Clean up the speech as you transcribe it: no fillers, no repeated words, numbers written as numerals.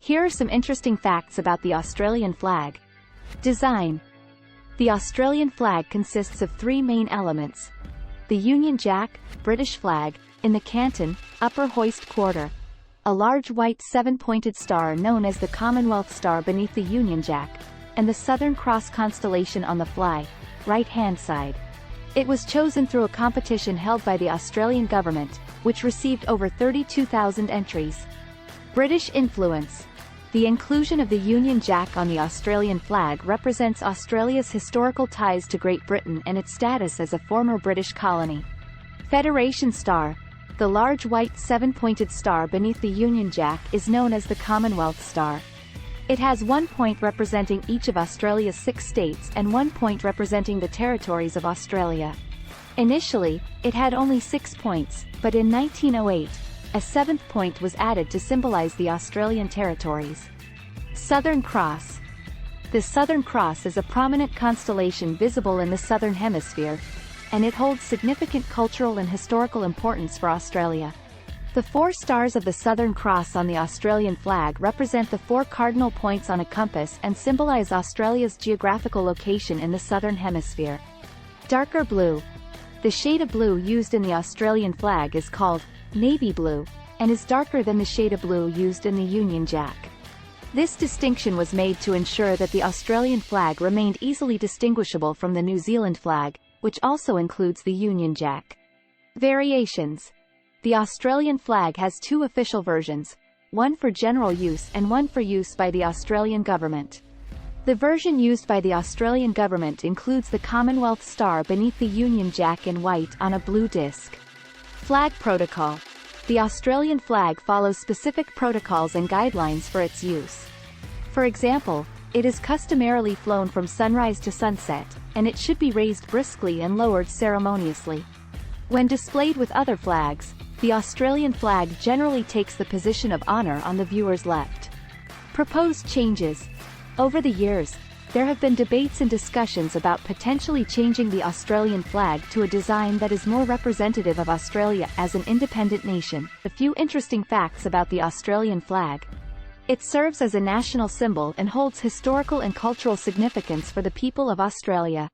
Here are some interesting facts about the Australian flag. Design. The Australian flag consists of three main elements. The Union Jack, British flag, in the canton, upper hoist quarter. A large white seven-pointed star known as the Commonwealth Star beneath the Union Jack, and the Southern Cross constellation on the fly, right-hand side. It was chosen through a competition held by the Australian government, which received over 32,000 entries. British influence. The inclusion of the Union Jack on the Australian flag represents Australia's historical ties to Great Britain and its status as a former British colony. Federation Star. The large white seven-pointed star beneath the Union Jack is known as the Commonwealth Star. It has 1 point representing each of Australia's 6 states and 1 point representing the territories of Australia. Initially, it had only 6 points, but in 1908, a 7th point was added to symbolize the Australian territories. Southern Cross. The Southern Cross is a prominent constellation visible in the Southern Hemisphere, and it holds significant cultural and historical importance for Australia. The 4 stars of the Southern Cross on the Australian flag represent the 4 cardinal points on a compass and symbolize Australia's geographical location in the Southern Hemisphere. Darker blue. The shade of blue used in the Australian flag is called navy blue, and is darker than the shade of blue used in the Union Jack. This distinction was made to ensure that the Australian flag remained easily distinguishable from the New Zealand flag, which also includes the Union Jack. Variations. The Australian flag has 2 official versions, one for general use and one for use by the Australian government. The version used by the Australian government includes the Commonwealth Star beneath the Union Jack in white on a blue disc. Flag protocol. The Australian flag follows specific protocols and guidelines for its use. For example, it is customarily flown from sunrise to sunset, and it should be raised briskly and lowered ceremoniously. When displayed with other flags, the Australian flag generally takes the position of honor on the viewer's left. Proposed changes. Over the years, there have been debates and discussions about potentially changing the Australian flag to a design that is more representative of Australia as an independent nation. A few interesting facts about the Australian flag. It serves as a national symbol and holds historical and cultural significance for the people of Australia.